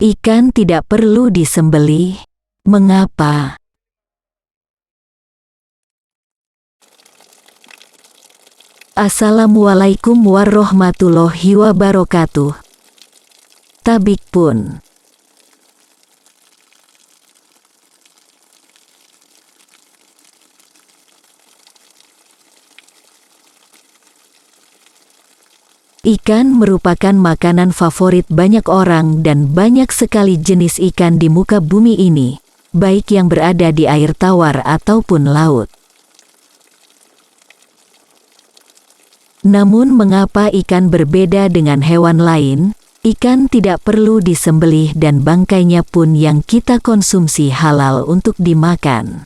Ikan tidak perlu disembelih. Mengapa? Assalamualaikum warahmatullahi wabarakatuh. Tabik pun. Ikan merupakan makanan favorit banyak orang dan banyak sekali jenis ikan di muka bumi ini, baik yang berada di air tawar ataupun laut. Namun mengapa ikan berbeda dengan hewan lain? Ikan tidak perlu disembelih dan bangkainya pun yang kita konsumsi halal untuk dimakan.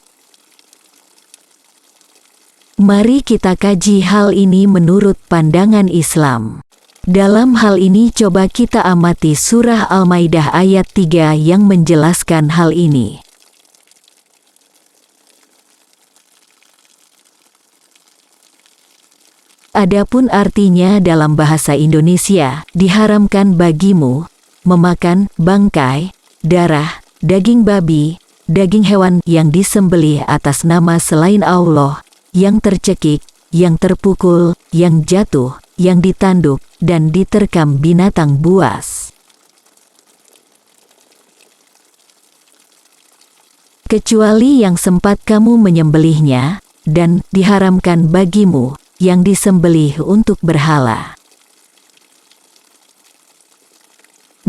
Mari kita kaji hal ini menurut pandangan Islam. Dalam hal ini coba kita amati surah Al-Maidah ayat 3 yang menjelaskan hal ini. Adapun artinya dalam bahasa Indonesia, diharamkan bagimu memakan bangkai, darah, daging babi, daging hewan yang disembelih atas nama selain Allah, yang tercekik, yang terpukul, yang jatuh, yang ditanduk, dan diterkam binatang buas. Kecuali yang sempat kamu menyembelihnya, dan diharamkan bagimu, yang disembelih untuk berhala.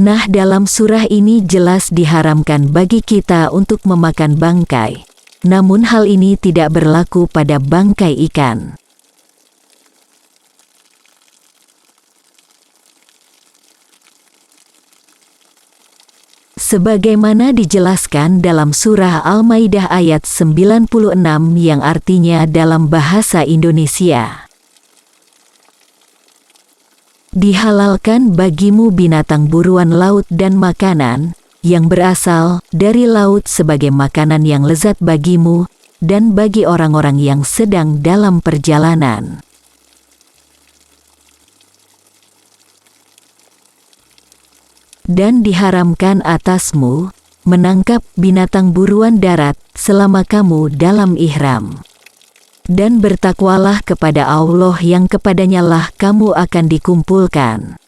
Nah, dalam surah ini jelas diharamkan bagi kita untuk memakan bangkai. Namun hal ini tidak berlaku pada bangkai ikan. Sebagaimana dijelaskan dalam surah Al-Maidah ayat 96 yang artinya dalam bahasa Indonesia. Dihalalkan bagimu binatang buruan laut dan makanan yang berasal dari laut sebagai makanan yang lezat bagimu dan bagi orang-orang yang sedang dalam perjalanan. Dan diharamkan atasmu menangkap binatang buruan darat selama kamu dalam ihram. Dan bertakwalah kepada Allah yang kepadanya lah kamu akan dikumpulkan.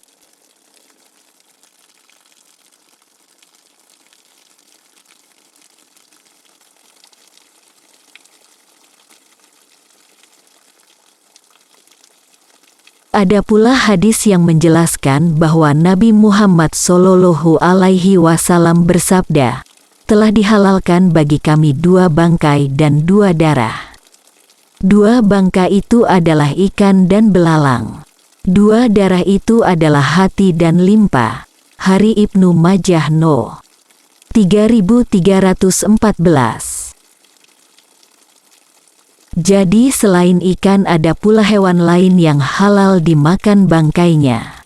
Ada pula hadis yang menjelaskan bahwa Nabi Muhammad Shallallahu Alaihi Wasallam bersabda, telah dihalalkan bagi kami 2 bangkai dan 2 darah. 2 bangkai itu adalah ikan dan belalang. 2 darah itu adalah hati dan limpa. Hari Ibnu Majah No. 3314. Jadi selain ikan ada pula hewan lain yang halal dimakan bangkainya.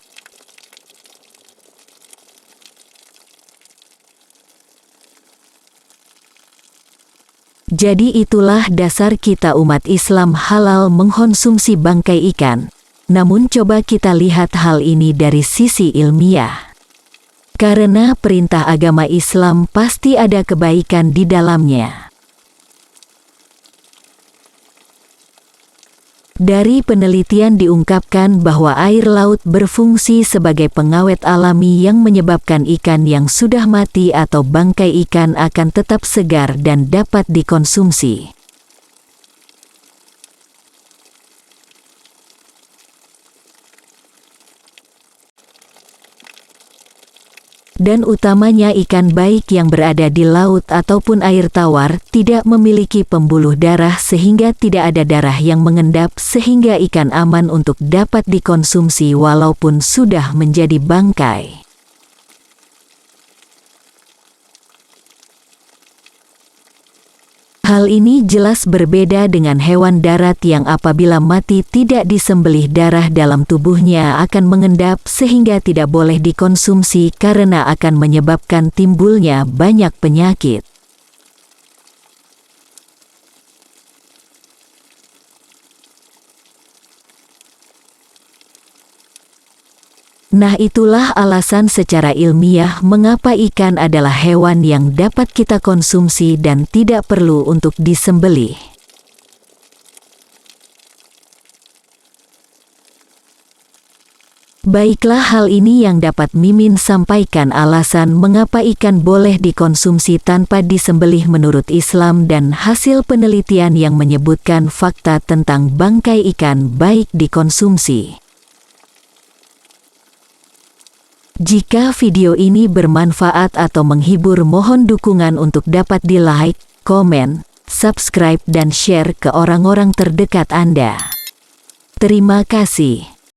Jadi itulah dasar kita umat Islam halal mengkonsumsi bangkai ikan. Namun coba kita lihat hal ini dari sisi ilmiah. Karena perintah agama Islam pasti ada kebaikan di dalamnya. Dari penelitian diungkapkan bahwa air laut berfungsi sebagai pengawet alami yang menyebabkan ikan yang sudah mati atau bangkai ikan akan tetap segar dan dapat dikonsumsi. Dan utamanya ikan baik yang berada di laut ataupun air tawar tidak memiliki pembuluh darah sehingga tidak ada darah yang mengendap sehingga ikan aman untuk dapat dikonsumsi walaupun sudah menjadi bangkai. Hal ini jelas berbeda dengan hewan darat yang apabila mati tidak disembelih darah dalam tubuhnya akan mengendap sehingga tidak boleh dikonsumsi karena akan menyebabkan timbulnya banyak penyakit. Nah, itulah alasan secara ilmiah mengapa ikan adalah hewan yang dapat kita konsumsi dan tidak perlu untuk disembelih. Baiklah, hal ini yang dapat Mimin sampaikan alasan mengapa ikan boleh dikonsumsi tanpa disembelih menurut Islam dan hasil penelitian yang menyebutkan fakta tentang bangkai ikan baik dikonsumsi. Jika video ini bermanfaat atau menghibur, mohon dukungan untuk dapat di-like, komen, subscribe dan share ke orang-orang terdekat Anda. Terima kasih.